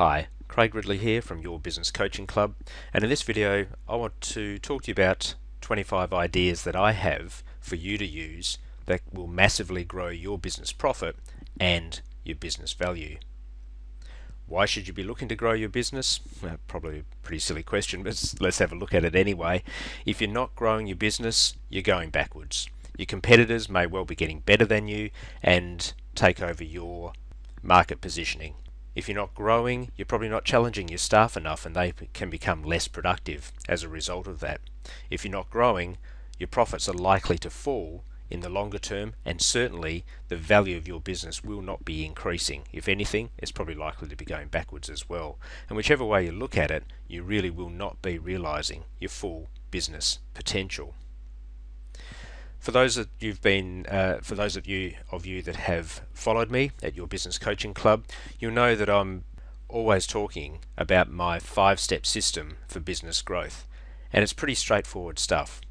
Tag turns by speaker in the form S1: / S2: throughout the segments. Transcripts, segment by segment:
S1: Hi, Craig Ridley here from Your Business Coaching Club, and in this video I want to talk to you about 25 ideas that I have for you to use that will massively grow your business profit and your business value. Why should you be looking to grow your business? Well, probably a pretty silly question, but let's have a look at it anyway. If you're not growing your business, you're going backwards. Your competitors may well be getting better than you and take over your market positioning. If you're not growing, you're probably not challenging your staff enough and they can become less productive as a result of that. If you're not growing, your profits are likely to fall in the longer term, and certainly the value of your business will not be increasing. If anything, it's probably likely to be going backwards as well. And whichever way you look at it, you really will not be realizing your full business potential. For those of you that have followed me at Your Business Coaching Club, you'll know that I'm always talking about my 5-step system for business growth, and it's pretty straightforward stuff.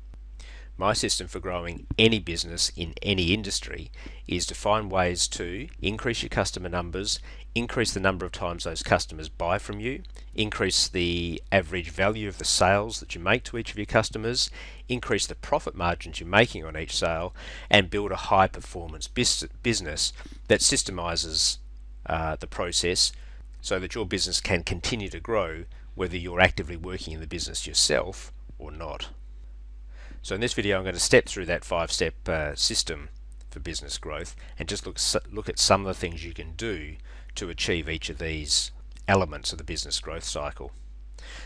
S1: My system for growing any business in any industry is to find ways to increase your customer numbers, increase the number of times those customers buy from you, increase the average value of the sales that you make to each of your customers, increase the profit margins you're making on each sale, and build a high performance business that systemizes the process so that your business can continue to grow whether you're actively working in the business yourself or not. So in this video I'm going to step through that 5-step system for business growth and just look at some of the things you can do to achieve each of these elements of the business growth cycle.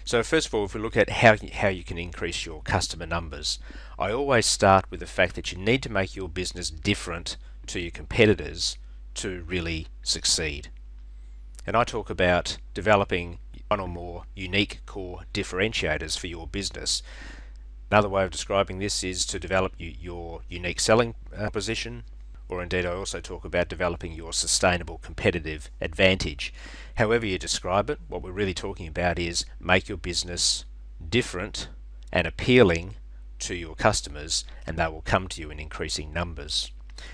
S1: So first of all, if we look at how you can increase your customer numbers, I always start with the fact that you need to make your business different to your competitors to really succeed. And I talk about developing one or more unique core differentiators for your business. Another way of describing this is to develop your unique selling position, or indeed I also talk about developing your sustainable competitive advantage. However you describe it, what we're really talking about is make your business different and appealing to your customers, and they will come to you in increasing numbers.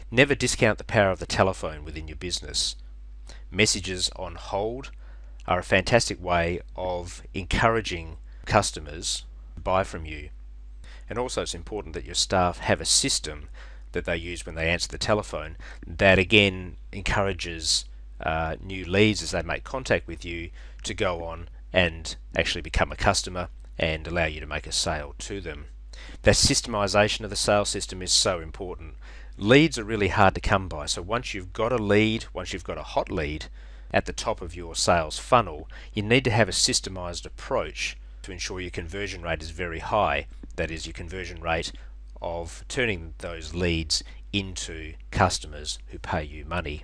S1: Never discount the power of the telephone within your business. Messages on hold are a fantastic way of encouraging customers to buy from you. And also it's important that your staff have a system that they use when they answer the telephone that again encourages new leads as they make contact with you to go on and actually become a customer and allow you to make a sale to them. That systemization of the sales system is so important. Leads are really hard to come by, so once you've got a lead, once you've got a hot lead at the top of your sales funnel, you need to have a systemized approach to ensure your conversion rate is very high. That is, your conversion rate of turning those leads into customers who pay you money.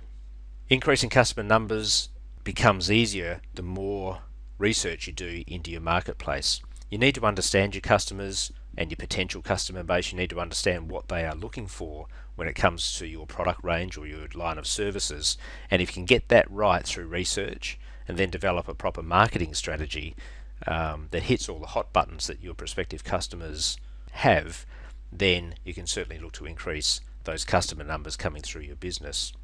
S1: Increasing customer numbers becomes easier the more research you do into your marketplace. You need to understand your customers and your potential customer base. You need to understand what they are looking for when it comes to your product range or your line of services. And if you can get that right through research and then develop a proper marketing strategy that hits all the hot buttons that your prospective customers have, then you can certainly look to increase those customer numbers coming through your business.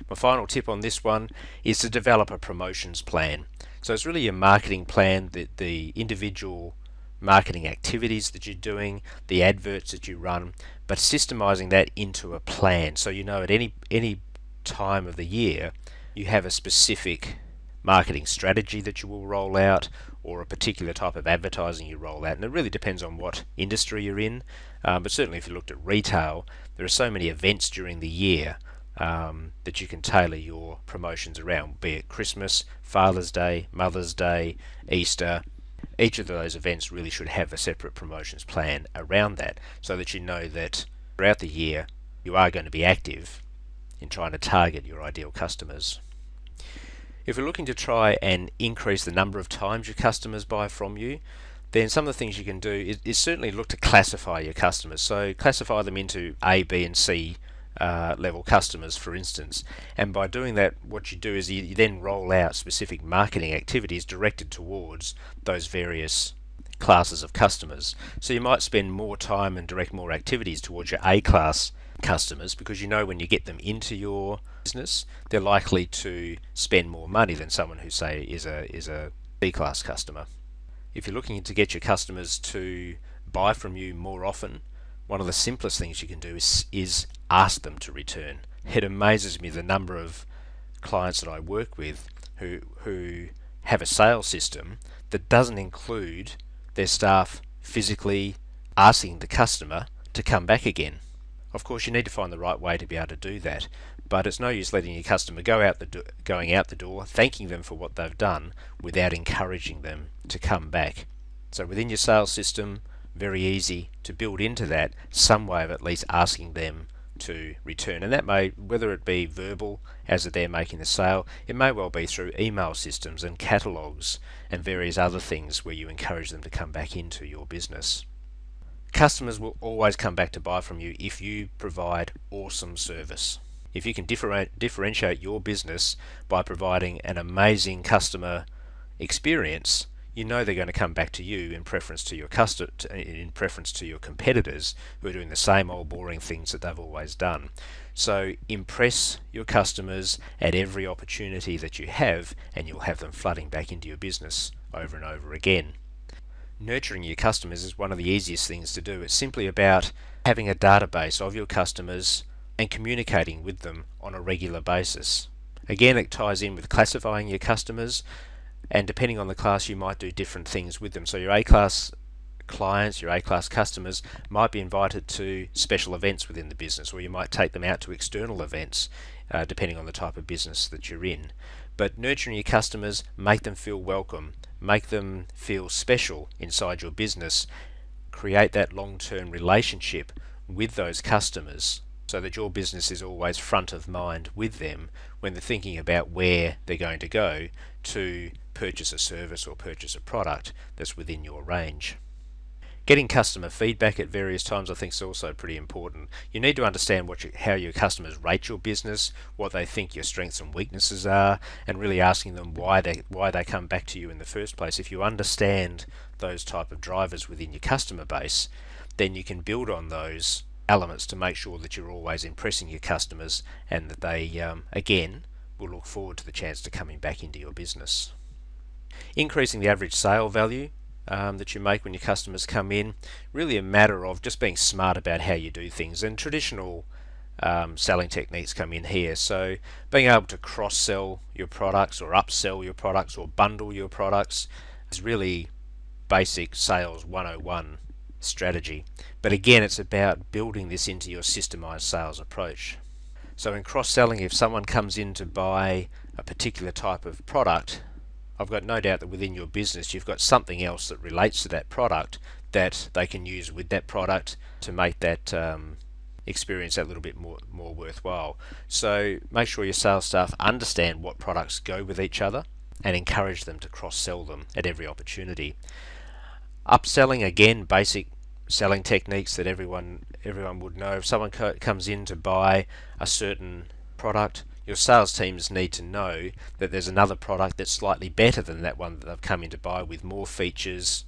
S1: My final tip on this one is to develop a promotions plan. So it's really your marketing plan, the individual marketing activities that you're doing, the adverts that you run, but systemizing that into a plan so you know at any time of the year you have a specific marketing strategy that you will roll out, or a particular type of advertising you roll out. And it really depends on what industry you're in, but certainly if you looked at retail, there are so many events during the year that you can tailor your promotions around, be it Christmas, Father's Day, Mother's Day, Easter. Each of those events really should have a separate promotions plan around that so that you know that throughout the year you are going to be active in trying to target your ideal customers. If you're looking to try and increase the number of times your customers buy from you, then some of the things you can do is certainly look to classify your customers. So classify them into A, B and C level customers, for instance. And by doing that, what you do is you then roll out specific marketing activities directed towards those various classes of customers. So you might spend more time and direct more activities towards your A class customers, because you know when you get them into your business, they're likely to spend more money than someone who, say, is a B-class customer. If you're looking to get your customers to buy from you more often, one of the simplest things you can do is ask them to return. It amazes me the number of clients that I work with who have a sales system that doesn't include their staff physically asking the customer to come back again. Of course, you need to find the right way to be able to do that, but it's no use letting your customer going out the door, thanking them for what they've done, without encouraging them to come back. So within your sales system, very easy to build into that some way of at least asking them to return, and that may, whether it be verbal as they're making the sale, it may well be through email systems and catalogs and various other things where you encourage them to come back into your business. Customers will always come back to buy from you if you provide awesome service. If you can differentiate your business by providing an amazing customer experience, you know they're going to come back to you in preference to your competitors who are doing the same old boring things that they've always done. So impress your customers at every opportunity that you have, and you'll have them flooding back into your business over and over again. Nurturing your customers is one of the easiest things to do. It's simply about having a database of your customers and communicating with them on a regular basis. Again, it ties in with classifying your customers, and depending on the class you might do different things with them. So your A-class clients, your A-class customers might be invited to special events within the business, or you might take them out to external events depending on the type of business that you're in. But nurturing your customers, make them feel welcome, make them feel special inside your business, create that long-term relationship with those customers so that your business is always front of mind with them when they're thinking about where they're going to go to purchase a service or purchase a product that's within your range. Getting customer feedback at various times I think is also pretty important. You need to understand how your customers rate your business, what they think your strengths and weaknesses are, and really asking them why they come back to you in the first place. If you understand those type of drivers within your customer base, then you can build on those elements to make sure that you're always impressing your customers, and that they again will look forward to the chance to coming back into your business. Increasing the average sale value that you make when your customers come in, really a matter of just being smart about how you do things, and traditional selling techniques come in here. So being able to cross-sell your products or upsell your products or bundle your products is really basic sales 101 strategy. But again, it's about building this into your systemized sales approach. So in cross-selling, if someone comes in to buy a particular type of product, I've got no doubt that within your business you've got something else that relates to that product that they can use with that product to make that experience a little bit more worthwhile. So make sure your sales staff understand what products go with each other and encourage them to cross-sell them at every opportunity. Upselling, again, basic selling techniques that everyone would know. If someone comes in to buy a certain product, your sales teams need to know that there's another product that's slightly better than that one that they've come in to buy, with more features,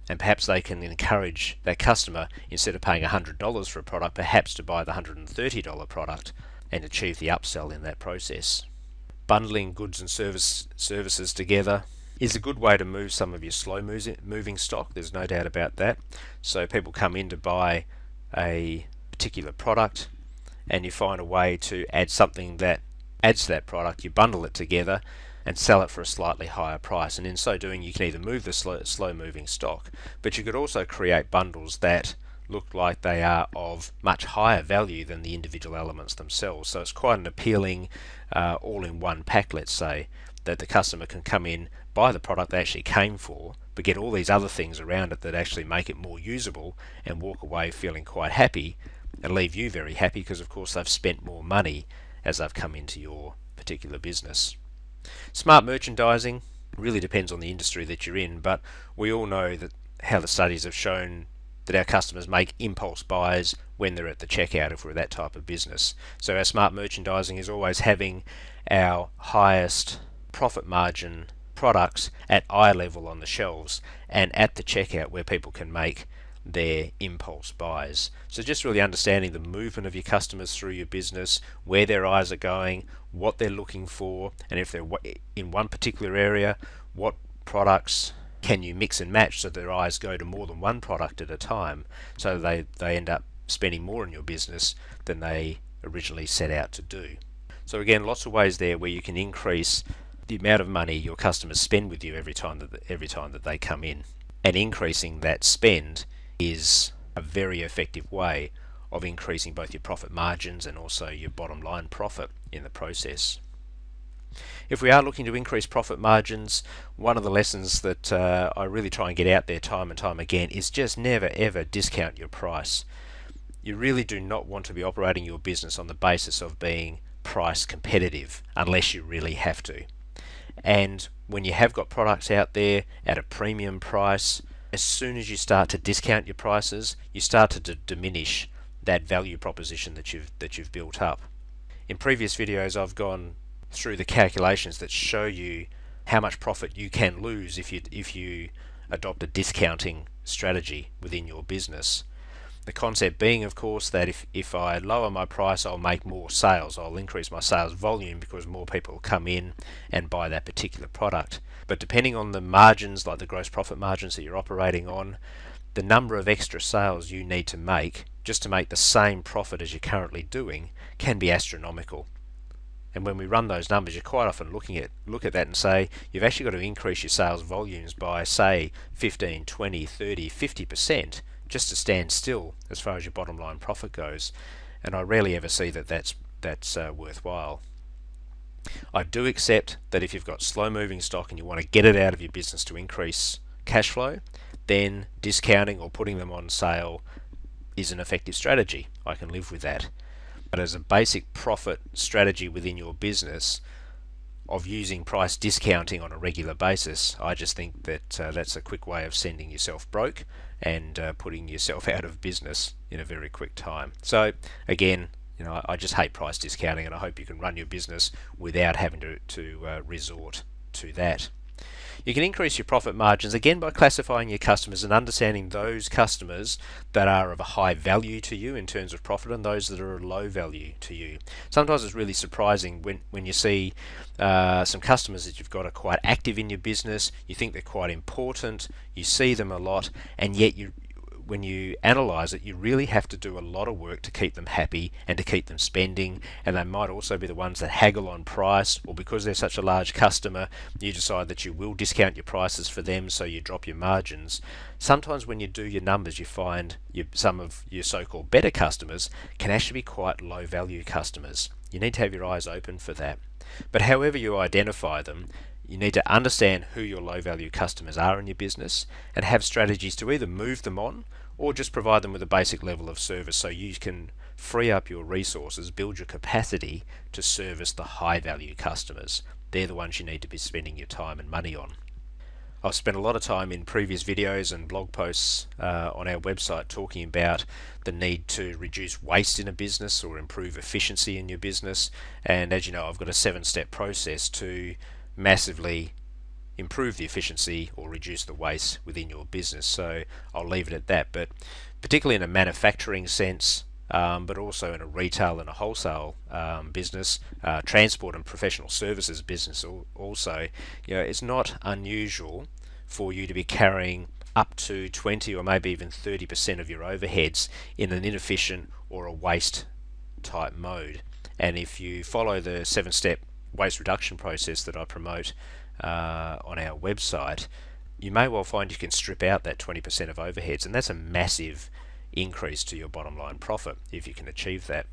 S1: and perhaps they can encourage that customer, instead of paying $100 for a product, perhaps to buy the $130 product and achieve the upsell in that process. Bundling goods and services together is a good way to move some of your slow moving stock, there's no doubt about that. So people come in to buy a particular product, and you find a way to add something that adds to that product, you bundle it together and sell it for a slightly higher price, and in so doing you can either move the slow moving stock, but you could also create bundles that look like they are of much higher value than the individual elements themselves. So it's quite an appealing all-in-one pack, let's say, that the customer can come in, buy the product they actually came for, but get all these other things around it that actually make it more usable, and walk away feeling quite happy and leave you very happy, because of course they've spent more money as they've come into your particular business. Smart merchandising really depends on the industry that you're in, but we all know that how the studies have shown that our customers make impulse buys when they're at the checkout if we're that type of business. So our smart merchandising is always having our highest profit margin products at eye level on the shelves and at the checkout, where people can make their impulse buys. So just really understanding the movement of your customers through your business, where their eyes are going, what they're looking for, and if they're in one particular area, what products can you mix and match so their eyes go to more than one product at a time, so they end up spending more in your business than they originally set out to do. So again, lots of ways there where you can increase the amount of money your customers spend with you every time that they come in. And increasing that spend is a very effective way of increasing both your profit margins and also your bottom line profit in the process. If we are looking to increase profit margins, one of the lessons that I really try and get out there time and time again is just never ever discount your price. You really do not want to be operating your business on the basis of being price competitive unless you really have to. And when you have got products out there at a premium price, as soon as you start to discount your prices, you start to diminish that value proposition that you've built up. In previous videos, I've gone through the calculations that show you how much profit you can lose if you adopt a discounting strategy within your business. The concept being, of course, that if I lower my price, I'll make more sales. I'll increase my sales volume because more people will come in and buy that particular product. But depending on the margins, like the gross profit margins that you're operating on, the number of extra sales you need to make just to make the same profit as you're currently doing can be astronomical. And when we run those numbers, you're quite often look at that and say, you've actually got to increase your sales volumes by, say, 15, 20, 30, 50%. Just to stand still as far as your bottom line profit goes, and I rarely ever see that that's worthwhile. I do accept that if you've got slow moving stock and you want to get it out of your business to increase cash flow, then discounting or putting them on sale is an effective strategy. I can live with that. But as a basic profit strategy within your business of using price discounting on a regular basis, I just think that that's a quick way of sending yourself broke and putting yourself out of business in a very quick time. So again, I just hate price discounting, and I hope you can run your business without having to resort to that. You can increase your profit margins again by classifying your customers and understanding those customers that are of a high value to you in terms of profit and those that are of low value to you. Sometimes it's really surprising when you see some customers that you've got are quite active in your business, you think they're quite important, you see them a lot, and yet when you analyze it, you really have to do a lot of work to keep them happy and to keep them spending, and they might also be the ones that haggle on price, or because they're such a large customer, you decide that you will discount your prices for them, so you drop your margins. Sometimes when you do your numbers, you find some of your so-called better customers can actually be quite low value customers. You need to have your eyes open for that. But however you identify them, you need to understand who your low value customers are in your business and have strategies to either move them on or just provide them with a basic level of service so you can free up your resources, build your capacity to service the high value customers. They're the ones you need to be spending your time and money on. I've spent a lot of time in previous videos and blog posts on our website talking about the need to reduce waste in a business or improve efficiency in your business, and as you know, I've got a 7-step process to massively improve the efficiency or reduce the waste within your business. So I'll leave it at that. But particularly in a manufacturing sense, but also in a retail and a wholesale business, transport and professional services business also, it's not unusual for you to be carrying up to 20 or maybe even 30% of your overheads in an inefficient or a waste type mode. And if you follow the 7-step waste reduction process that I promote on our website, you may well find you can strip out that 20% of overheads, and that's a massive increase to your bottom line profit if you can achieve that.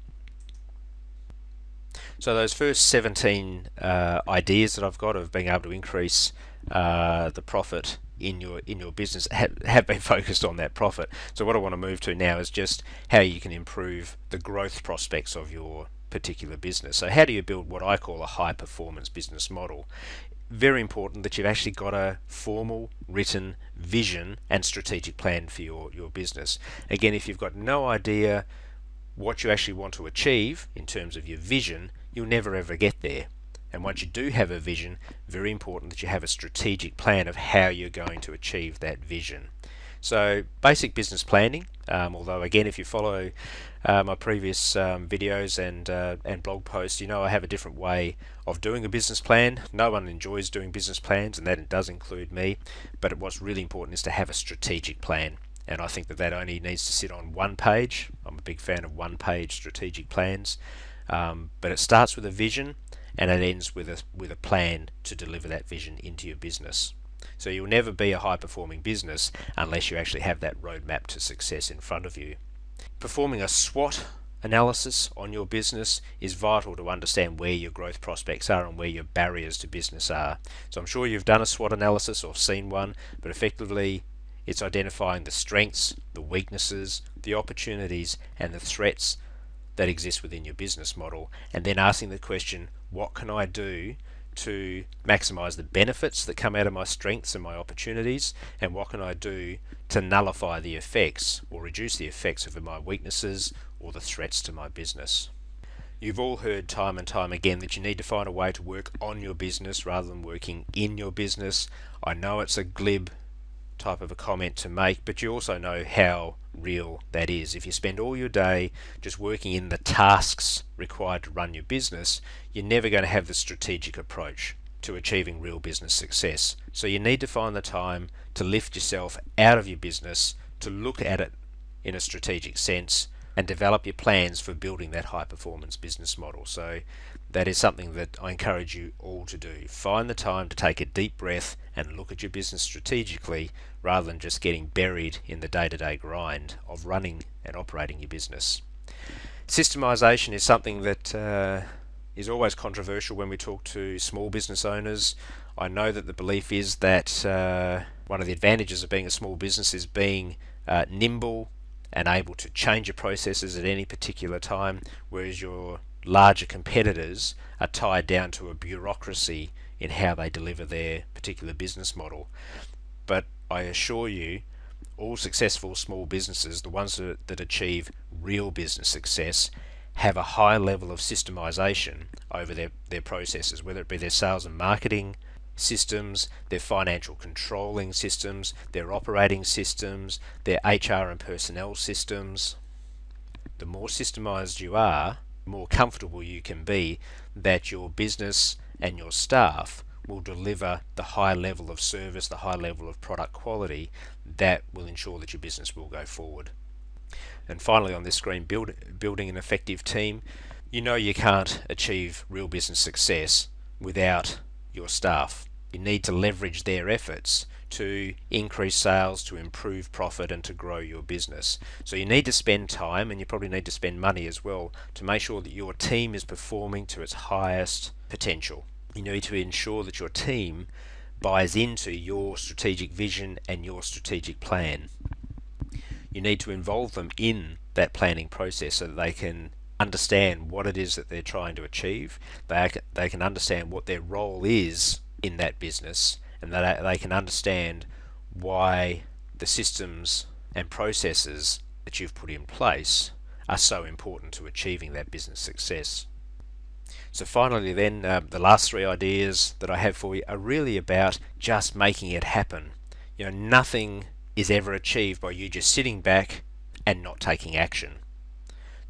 S1: So those first 17 ideas that I've got of being able to increase the profit in your business have been focused on that profit. So what I want to move to now is just how you can improve the growth prospects of your particular business. So how do you build what I call a high performance business model? Very important that you've actually got a formal written vision and strategic plan for your business. Again, if you've got no idea what you actually want to achieve in terms of your vision, you'll never ever get there. And once you do have a vision, very important that you have a strategic plan of how you're going to achieve that vision. So basic business planning, although again if you follow my previous videos and blog posts, you know I have a different way of doing a business plan. No one enjoys doing business plans, and that does include me, but what's really important is to have a strategic plan, and I think that that only needs to sit on one page. I'm a big fan of one-page strategic plans, but it starts with a vision and it ends with a plan to deliver that vision into your business. So you'll never be a high-performing business unless you actually have that roadmap to success in front of you. Performing a SWOT analysis on your business is vital to understand where your growth prospects are and where your barriers to business are. So I'm sure you've done a SWOT analysis or seen one, but effectively it's identifying the strengths, the weaknesses, the opportunities and the threats that exist within your business model, and then asking the question, what can I do to maximize the benefits that come out of my strengths and my opportunities, and what can I do to nullify the effects or reduce the effects of my weaknesses or the threats to my business. You've all heard time and time again that you need to find a way to work on your business rather than working in your business. I know it's a glib type of a comment to make, but you also know how real that is. If you spend all your day just working in the tasks required to run your business, you're never going to have the strategic approach to achieving real business success. So you need to find the time to lift yourself out of your business, to look at it in a strategic sense, and develop your plans for building that high performance business model. So that is something that I encourage you all to do. Find the time to take a deep breath and look at your business strategically rather than just getting buried in the day-to-day grind of running and operating your business. Systemization is something that is always controversial when we talk to small business owners. I know that the belief is that one of the advantages of being a small business is being nimble and able to change your processes at any particular time, whereas your larger competitors are tied down to a bureaucracy in how they deliver their particular business model. But I assure you, all successful small businesses, the ones that achieve real business success, have a high level of systemization over their processes, whether it be their sales and marketing systems, their financial controlling systems, their operating systems, their HR and personnel systems. The more systemized you are, the more comfortable you can be that your business and your staff will deliver the high level of service, the high level of product quality that will ensure that your business will go forward. And finally on this screen, building an effective team. You know you can't achieve real business success without your staff. You need to leverage their efforts to increase sales, to improve profit and to grow your business. So you need to spend time, and you probably need to spend money as well, to make sure that your team is performing to its highest potential. You need to ensure that your team buys into your strategic vision and your strategic plan. You need to involve them in that planning process so that they can understand what it is that they're trying to achieve. They can understand what their role is in that business, and that they can understand why the systems and processes that you've put in place are so important to achieving that business success. So finally then, the last three ideas that I have for you are really about just making it happen. You know, nothing is ever achieved by you just sitting back and not taking action.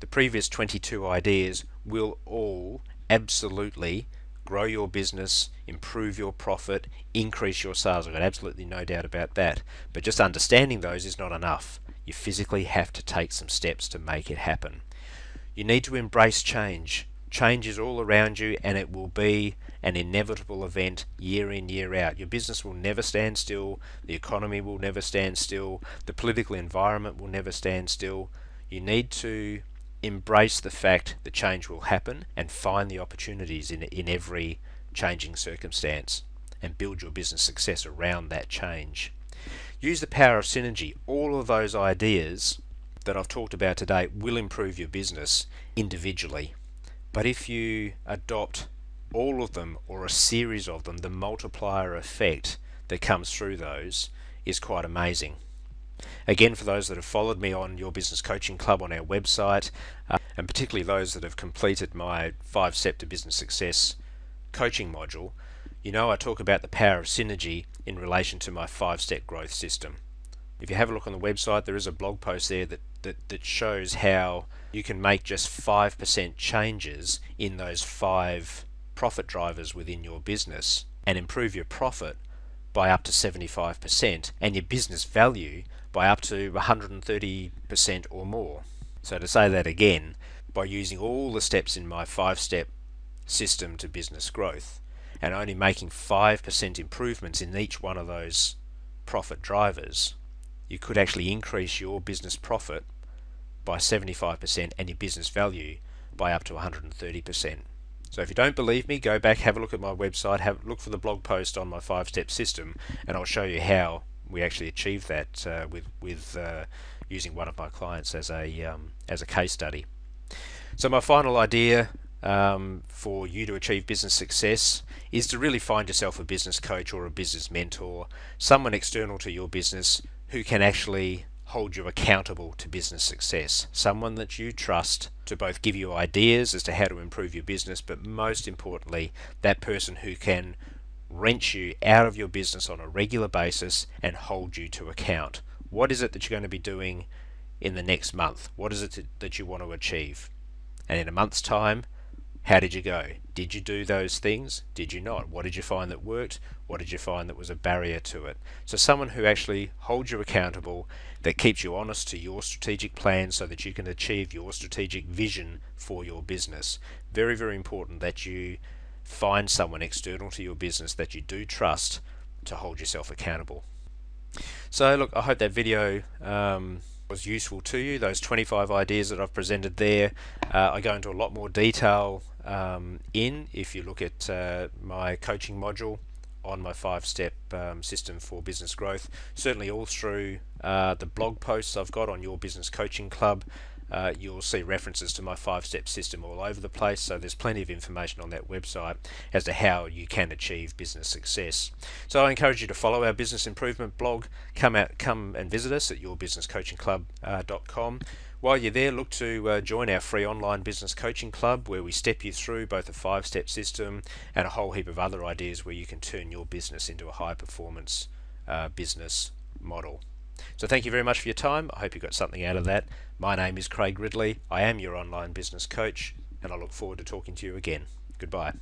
S1: The previous 22 ideas will all absolutely grow your business, improve your profit, increase your sales. I've got absolutely no doubt about that. But just understanding those is not enough. You physically have to take some steps to make it happen. You need to embrace change. Change is all around you, and it will be an inevitable event year in, year out. Your business will never stand still. The economy will never stand still. The political environment will never stand still. You need to embrace the fact that change will happen and find the opportunities in every changing circumstance and build your business success around that change. Use the power of synergy. All of those ideas that I've talked about today will improve your business individually. But if you adopt all of them or a series of them, the multiplier effect that comes through those is quite amazing. Again, for those that have followed me on Your Business Coaching Club on our website, and particularly those that have completed my 5-Step to Business Success coaching module, you know I talk about the power of synergy in relation to my 5-step growth system. If you have a look on the website, there is a blog post there that shows how you can make just 5% changes in those 5 profit drivers within your business and improve your profit by up to 75% and your business value by up to 130% or more. So to say that again, by using all the steps in my 5-step system to business growth and only making 5% improvements in each one of those profit drivers, you could actually increase your business profit by 75% and your business value by up to 130%. So if you don't believe me, go back, have a look at my website, look for the blog post on my 5-step system, and I'll show you how we actually achieve that with using one of my clients as a case study. So my final idea for you to achieve business success is to really find yourself a business coach or a business mentor, someone external to your business who can actually hold you accountable to business success, someone that you trust to both give you ideas as to how to improve your business, but most importantly, that person who can wrench you out of your business on a regular basis and hold you to account. What is it that you're going to be doing in the next month? What is it that you want to achieve? And in a month's time, how did you go? Did you do those things? Did you not? What did you find that worked? What did you find that was a barrier to it? So someone who actually holds you accountable, that keeps you honest to your strategic plan so that you can achieve your strategic vision for your business. Very, very important that you find someone external to your business that you do trust to hold yourself accountable. So look, I hope that video was useful to you. Those 25 ideas that I've presented there, I go into a lot more detail if you look at my coaching module on my 5-step system for business growth. Certainly all through the blog posts I've got on Your Business Coaching Club, you'll see references to my 5-step system all over the place, so there's plenty of information on that website as to how you can achieve business success. So I encourage you to follow our business improvement blog. Come and visit us at yourbusinesscoachingclub.com. While you're there, look to join our free online business coaching club, where we step you through both a 5-step system and a whole heap of other ideas where you can turn your business into a high-performance business model. So thank you very much for your time. I hope you got something out of that. My name is Craig Ridley. I am your online business coach, and I look forward to talking to you again. Goodbye.